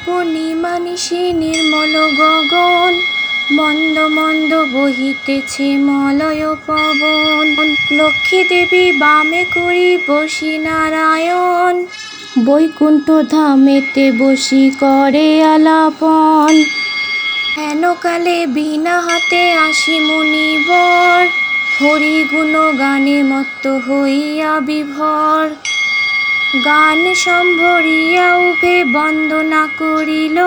পূর্ণিমা নিশি নির্মল গগন, মন্দ মন্দ বহিতেছে মলয় পবন। লক্ষ্মী দেবী বামে করি বসি নারায়ণ, বৈকুণ্ঠ ধামেতে বসি করে আলাপন। হেনকালে বিনা হাতে আসি মুনিবর, হরি গুণ গানে মত্ত হইয়া বিভোর। গান সম্ভরিয়া উভে বন্দনা করিল,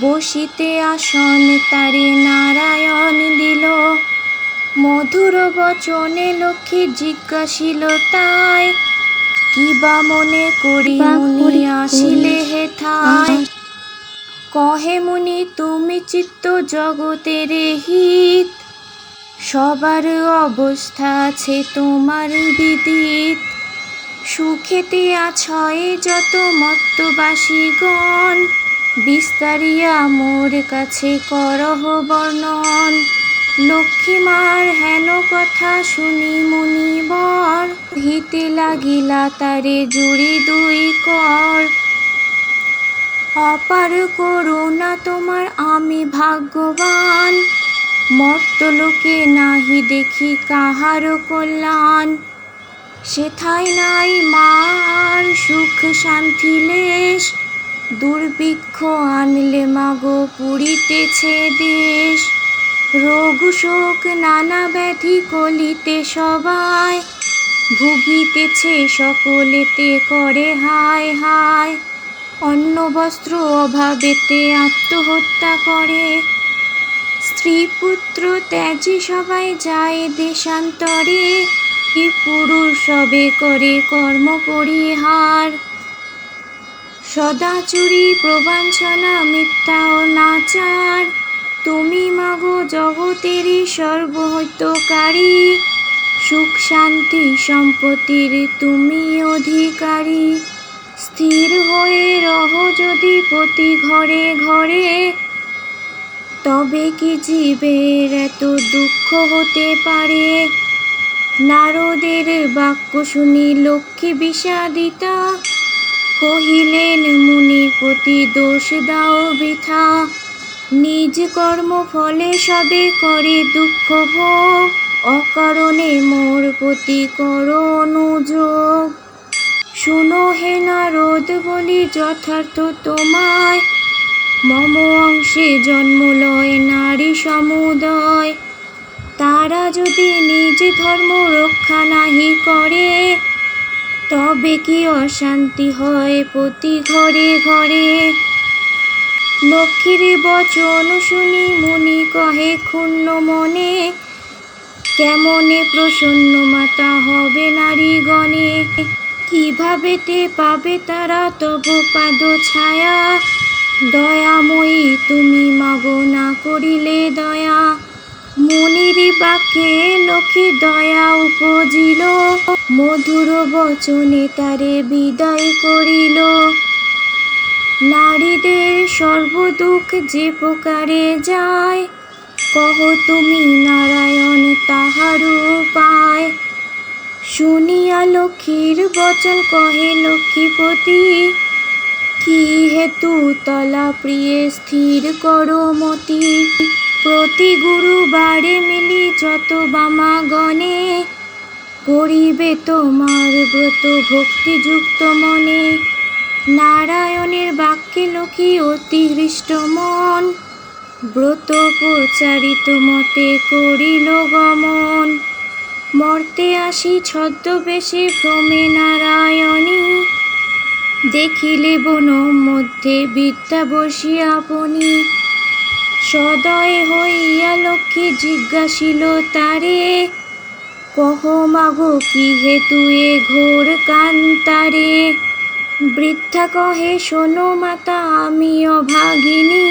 বসিতে আসন তারে নারায়ণ দিল। মধুর বচনে লক্ষ্মী জিজ্ঞাসিল তাই, কিবা মনে করি মুনি আসিলে হেথায়। কহে মুনি তুমি চিত্ত জগতের হিত, সবার অবস্থা আছে তোমার বিদিত। সুখেতে আছয়ে যত মত্তবাসীগণ, বিস্তারিয়া মোর কাছে করহ বর্ণন। লক্ষ্মী মার হেন কথা শুনি মুনিবর, হিতে লাগিলা তারে জুড়ি দুই কর। অপার করুণা তোমার আমি ভাগ্যবান, মর্ত্যলোকে নাহি দেখি কাহার কল্যাণ। সেথায় নাই মার সুখ শান্তি লেশ, দুর্ভিক্ষ আনলে মাগো পুরিতেছে দেশ। রোগ শোক নানা ব্যাধি কলিতে সবাই, ভুগিতেছে সকলেতে করে হায় হায়। অন্ন বস্ত্র অভাবেতে আত্মহত্যা করে, স্ত্রী পুত্র ত্যাজি সবাই যায় দেশান্তরে। পুরুষ সবে করে কর্ম পরিহার, সদা চুরি প্রবঞ্চনা মিথ্যা অনাচার। তুমি মাগো জগতেরই সর্বহিতকারী, সুখ শান্তি সম্পত্তির তুমি অধিকারী। স্থির হয়ে রহ যদি প্রতি ঘরে ঘরে, তবে কি জীবের এত দুঃখ হতে পারে। নারদের বাক্য শুনি লক্ষ্মী বিষাদিতা, কহিলেন মুনির প্রতি দোষ দাও বৃথা। নিজ কর্ম ফলে সবে করে দুঃখ ভোগ, অকারণে মোর প্রতি করো অনুযোগ। শুনো হে নারদ বলি যথার্থ তোমায়, মম অংশে জন্ম লয় নারী সমুদয়। তারা যদি নিজ ধর্ম রক্ষা নাহি করে, তবে কি অশান্তি হয় প্রতি ঘরে ঘরে। লক্ষ্মীর বচন শুনি মুনি কহে ক্ষুণ্ণ মনে, কেমনে প্রসন্ন মাতা হবে নারীগণে। কিভাবেতে পাবে তারা তব পাদ ছায়া, দয়াময়ী তুমি মাগো না করিলে দয়া। মুনির বাক্যে লক্ষ্মী দয়া উপজিল, মধুর বচনে তারে বিদায় করিল। নারীদের সর্বদুঃখ যে প্রকারে যায়, কহ তুমি নারায়ণ তাহার উপায়। শুনিয়া লক্ষ্মীর বচন কহে লক্ষ্মীপতি, কি হেতু তলা প্রিয়ে স্থির করো মতি। প্রতি গুরুবারে মিলি যত বামাগণে, করিবে তোমার ব্রত ভক্তিযুক্ত মনে। নারায়ণের বাক্যে লক্ষ্মী অতি হৃষ্ট মন, ব্রত প্রচারিত মতে করিল গমন। মর্তে আসি ছদ্মবেশে ভ্রমে নারায়ণী, দেখিলে বন মধ্যে বিদ্যা বসিয়া আপনি। সদয় হইয়া লক্ষ্মী জিজ্ঞাসিল তারে, কহ মাগো কি হেতু এ ঘোর কান্তারে। বৃদ্ধা কহে শোনো মাতা আমি অভাগিনী,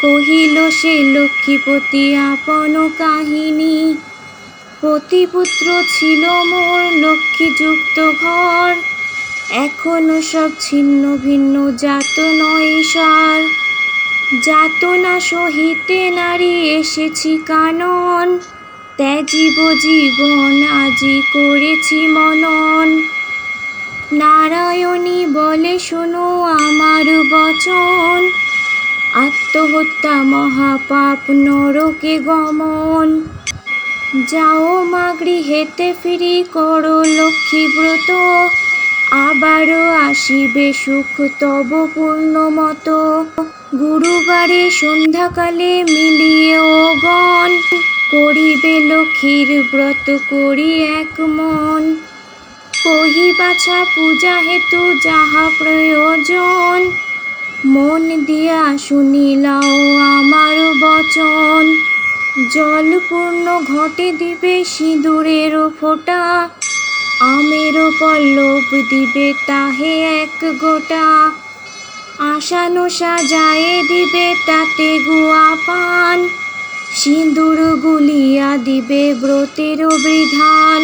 কহিল সে লক্ষ্মীপতি আপন কাহিনী। পতিপুত্র ছিল মোর লক্ষ্মীযুক্ত ঘর, এখনো সব ছিন্ন ভিন্ন জাত নয় সার। যাতনা সহিতে নারী এসেছি কানন, ত্যাজিব জীবন আজি করেছি মনন। নারায়ণী বলে শোনো আমার বচন, আত্মহত্যা মহাপাপ নরকে গমন। যাও মা গৃহেতে ফিরি করো লক্ষ্মী ব্রত, আবারও আসিবে সুখ তব পূর্ণ মত। গুরুবারে সন্ধ্যাকালে মিলিয়ে ও গণ, করিবে লক্ষ্মীর ব্রত করি এক মন। কহি বাছা পূজা হেতু যাহা প্রয়োজন, মন দিয়া শুনিলাও আমার বচন। জল পূর্ণ ঘটে দিবে সিঁদুরের ফোঁটা, আমের পল্লব দিবে তাহে এক গোটা। আশানো সাজায়ে দিবে তাতে গুয়া পান, সিঁদুর গুলিয়া দিবে ব্রতের বিধান।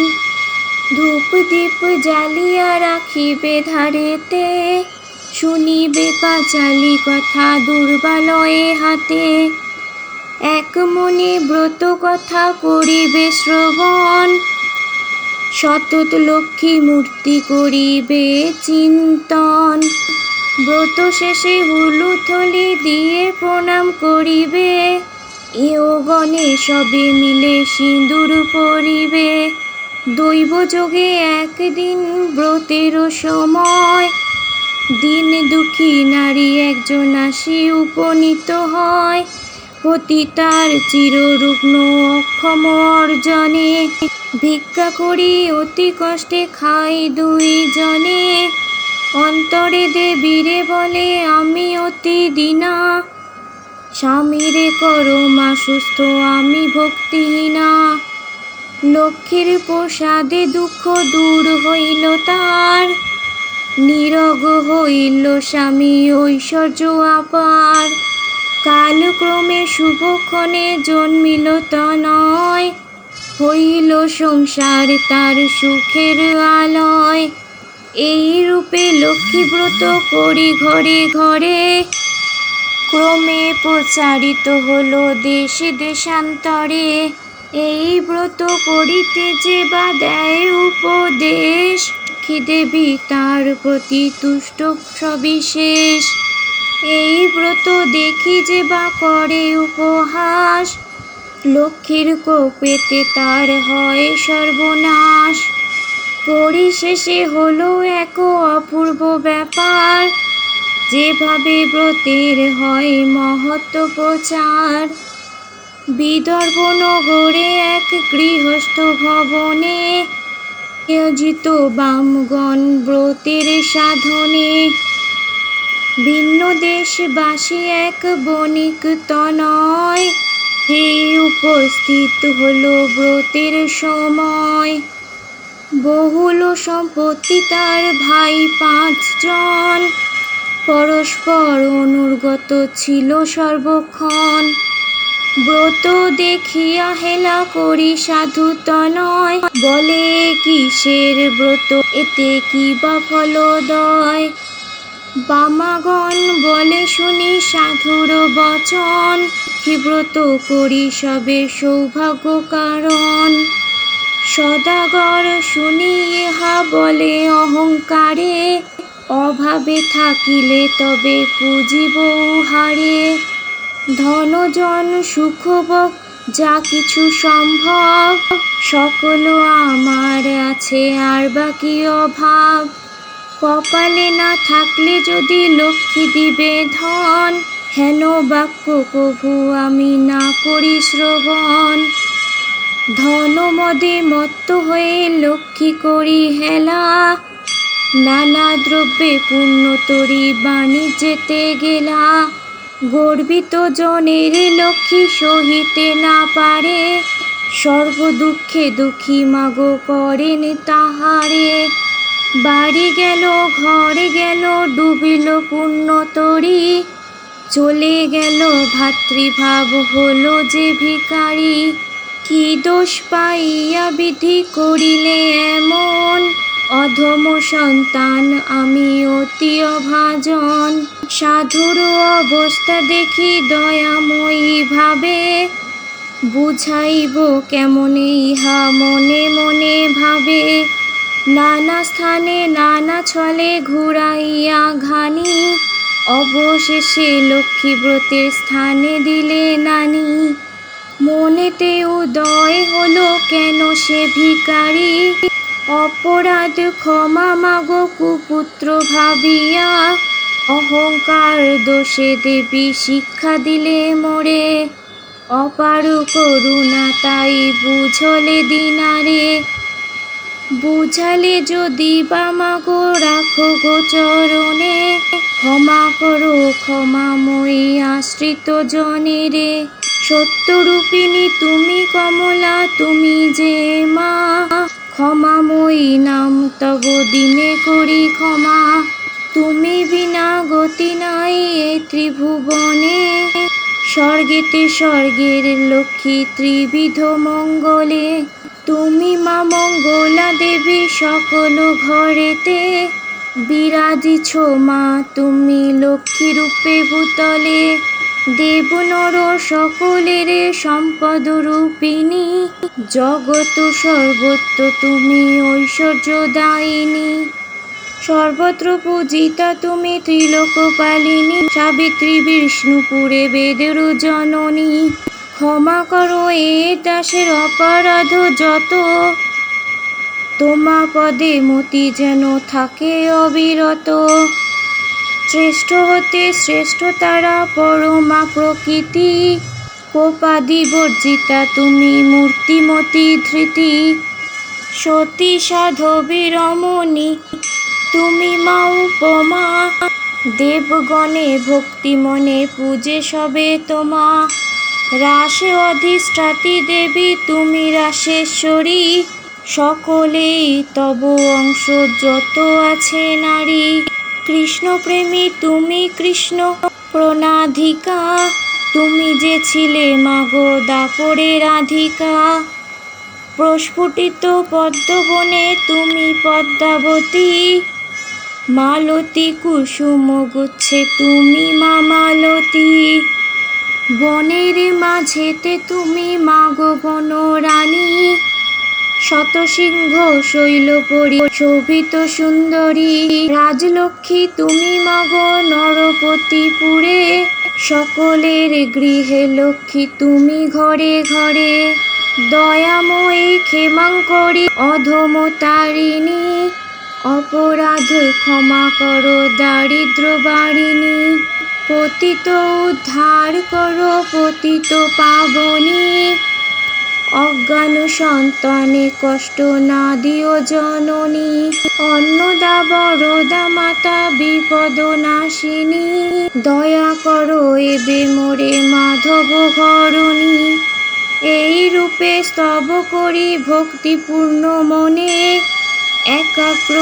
ধূপ দীপ জ্বালিয়া রাখিবে ধারেতে, শুনিবে পাঁচালি কথা দুর্বালয়ে হাতে। এক মনে ব্রত কথা করিবে শ্রবণ, সতত লক্ষ্মী মূর্তি করিবে চিন্তন। ব্রত শেষে হুলুথলি দিয়ে প্রণাম করিবে, ইয়গণে সবে মিলে সিঁদুর পরিবে। দৈবযোগে একদিন ব্রতের সময়, দিন দুঃখী নারী একজন আসি উপনীত হয়। পতিতার চিররুগ্ন অক্ষম অর্জনে, ভিক্ষা করি অতি কষ্টে খাই দুইজনে। অন্তরে দেবীরে বলে আমি অতি দীনা, স্বামীরে করো মা সুস্থ আমি ভক্তিহীনা। লক্ষ্মীর প্রসাদে দুঃখ দূর হইল তার, নীরোগ হইল স্বামী ঐশ্বর্য আপার। কালক্রমে শুভক্ষণে জন্মিল তনয়, হইল সংসার তার সুখের আলয়। এই রূপে লক্ষ্মী ব্রত করি ঘরে ঘরে, ক্রমে প্রচারিত হলো দেশে দেশান্তরে। এই ব্রত করিতে যে বা দেয় উপদেশ, লক্ষ্মী দেবী তার প্রতি তুষ্ট সবিশেষ। এই ব্রত দেখি যে বা করে উপহাস, লক্ষ্মীর কোপেতে তার হয় সর্বনাশ। পরিশেষে হলো এক অপূর্ব ব্যাপার, যেভাবে ব্রতের হয় মহত্ব প্রচার। বিদর্ভ নগরে এক গৃহস্থ ভবনে, নিয়োজিত বামগণ ব্রতের সাধনে। ভিন্ন দেশবাসী এক বণিক তনয়, এই উপস্থিত হলো ব্রতের সময়। বহুল সম্পত্তি তার ভাই 5 জন, পরস্পর অনুগত ছিল সর্বক্ষণ। ব্রত দেখিয়া হেলা করি সাধু তনয়, বলে কিসের ব্রত এতে কি বা ফলদয়। বামাগণ বলে শুনি সাধুর বচন, কি ব্রত করি সবে সৌভাগ্য কারণ। সদাগর শুনি ইহা বলে অহংকারে, অভাবে থাকিলে তবে পুজিব উহারে। ধনজন সুখভোগ যা কিছু সম্ভব, সকল আমার আছে আর বাকি অভাব। কপালে না থাকলে যদি লক্ষ্মী দিবে ধন, হেন বাক্য কভু আমি না করি শ্রবণ। ধন মদে মত্ত হয়ে লক্ষ্মী করি হেলা, নানা দ্রব্যে পূর্ণ তরি বাণিজ্যেতে গেলা। গর্বিত জনের লক্ষ্মী সহিতে না পারে, সর্ব দুঃখে দুঃখী মাগো করেন তাহারে। বাড়ি গেল ঘরে গেল ডুবিল পূর্ণ তরি, চলে গেল ভাতৃভাব হলো যে ভিখারি। কি দোষ পাইয়া বিধি করিলে এমন, অধম সন্তান আমি অতি অভাজন। সাধুর অবস্থা দেখি দয়াময়ী ভাবে, বুঝাইব কেমনে ইহা মনে মনে ভাবে। নানা স্থানে নানা ছলে ঘুরাইয়া ঘানি, অবশেষে লক্ষ্মীব্রতের স্থানে দিলে নানি। মনেতে উদয় হলো কেন সে ভিখারি, অপরাধ ক্ষমা মাগো কুপুত্র ভাবিয়া। অহংকার দোষে দেবী শিক্ষা দিলে মোরে, অপার করুণা তাই বুঝলে দিনারে। বুঝালে যদি বা মাগো রাখো গো চরণে, ক্ষমা করো ক্ষমাময়ী আশ্রিত জনেরে। সত্যরূপিণী তুমি কমলা তুমি যে মা, ক্ষমাময়ী নাম তব দিনে করি ক্ষমা। তুমি বিনা গতি নাই এ ত্রিভুবনে, স্বর্গেতে স্বর্গের লক্ষ্মী ত্রিবিধ মঙ্গলে। তুমি মা মঙ্গলা দেবী সকল ঘরেতে, বিরাজিছ মা তুমি লক্ষ্মী রূপে ভূতলে। দেব নর সকলের সম্পদ রূপিণী, জগৎ সর্বত্র তুমি ঐশ্বর্যদায়িনী। সর্বত্র পূজিতা তুমি ত্রিলোকপালিনী, সাবিত্রী বিষ্ণুপুরে বেদের জননী। ক্ষমা করো এ দাসের অপরাধ যত, তোমা পদে মতি যেন থাকে অবিরত। শ্রেষ্ঠ হতে শ্রেষ্ঠ তারা পরমা প্রকৃতি, কোপাদি বর্জিতা তুমি মূর্তিমতী ধৃতি। সতী সাধবী রমণী তুমি মা উপমা, দেবগণে ভক্তি মনে পূজে সবে তোমা। রাসে অধিষ্ঠাত্রী দেবী তুমি রাসেশ্বরী, সকলেই তব অংশ যত আছে নারী। কৃষ্ণ প্রেমী তুমি কৃষ্ণ প্রণাধিকা, তুমি যে ছিলে মাগো দাপরে রাধিকা। প্রস্ফুটিত পদ্মবনে তুমি পদ্মাবতী, মালতী কুসুম গুচ্ছে তুমি মা মালতী। বনের মাঝেতে তুমি মাগো বনরানী, শতসিংহ শৈলপরি শোভিত সুন্দরী। রাজলক্ষ্মী তুমি মাগো নরপতিপুরে, সকলের গৃহে লক্ষ্মী তুমি ঘরে ঘরে। দয়াময়ী ক্ষেমাঙ্করী অধমতারিণী, অপরাধ ক্ষমা করো দারিদ্র বারিণী। পতিত উদ্ধার করো পতিত পাবনী, অজ্ঞান সন্তানে কষ্ট না দিও জননী। অন্নদা বরদা মাতা বিপদ নাশিনী, দয়া করো এবে মোরে মাধব ঘরণী। এই রূপে স্তব করি ভক্তিপূর্ণ মনে, একাগ্র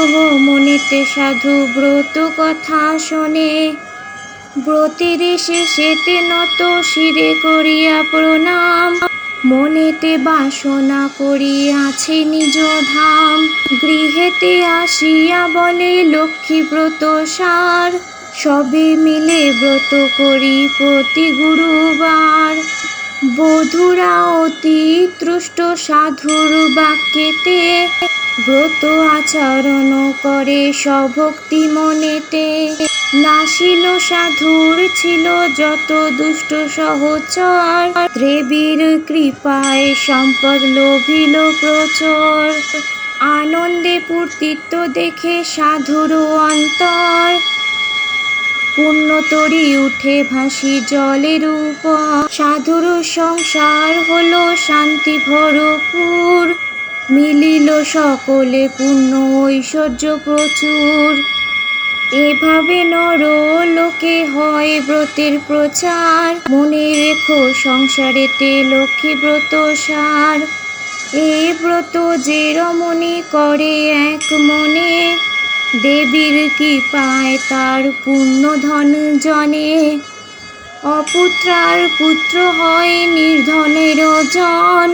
মনেতে সাধু ব্রত কথা শোনে। ব্রতের শেষেতে নত শিরে করিয়া প্রণাম, মনেতে বাসনা করিয়াছে নিজ ধাম। গৃহেতে আসিয়া বলে লক্ষ্মী ব্রত সার, সবে মিলে ব্রত করি প্রতি গুরুবার। বধূরা অতি তুষ্ট সাধুর বাক্যেতে, ব্রত আচরণ করে স্বভক্তি মনেতে। নাশিল সাধুর ছিল যত দুষ্ট সহচর, দেবীর কৃপায় সম্পদ লোভিল প্রচুর। আনন্দে পূর্তিত্ব দেখে সাধুর অন্তর, পুণ্যতরী উঠে ভাসি জলের উপর। সাধুর সংসার হলো শান্তি ভরপুর, মিলিল সকলে পুণ্য ঐশ্বর্য প্রচুর। এভাবে নর লোকে হয় ব্রতের প্রচার, মনে রেখো সংসারেতে লক্ষ্মী ব্রত সার। এ ব্রত যে রমণী করে এক মনে, দেবীর কৃপায় তার পুণ্য ধন জনে। অপুত্রার পুত্র হয় নির্ধনের জন,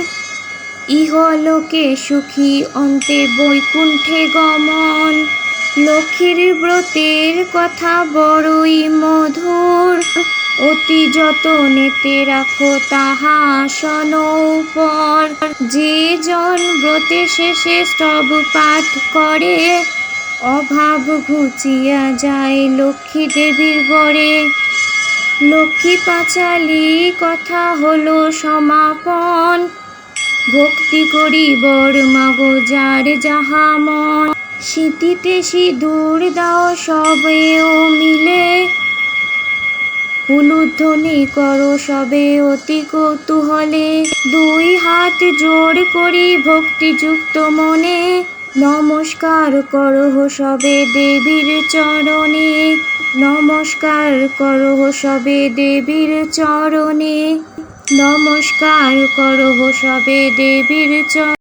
ইহলোকে সুখী অন্তে বৈকুণ্ঠে গমন। লক্ষ্মীর ব্রতের কথা বড়ই মধুর, অতি যতনেতে রাখো তাহা আসন উপর। যে জন ব্রতে শেষে স্তব পাঠ করে, অভাব ঘুচিয়া যায় লক্ষ্মী দেবীর বরে। লক্ষ্মী পাঁচালী কথা হলো সমাপন, ভক্তি করি বর মাগো যার যাহা মন। সিঁথিতে সিঁদুর দাও সবেও মিলে, উলুধ্বনি করো সবে অতি কৌতূহলে। দুই হাত জোড় করি ভক্তিযুক্ত মনে, নমস্কার করো সবে দেবীর চরণে। নমস্কার করো সবে দেবীর চরণে। নমস্কার করো সবে দেবীর চরণে।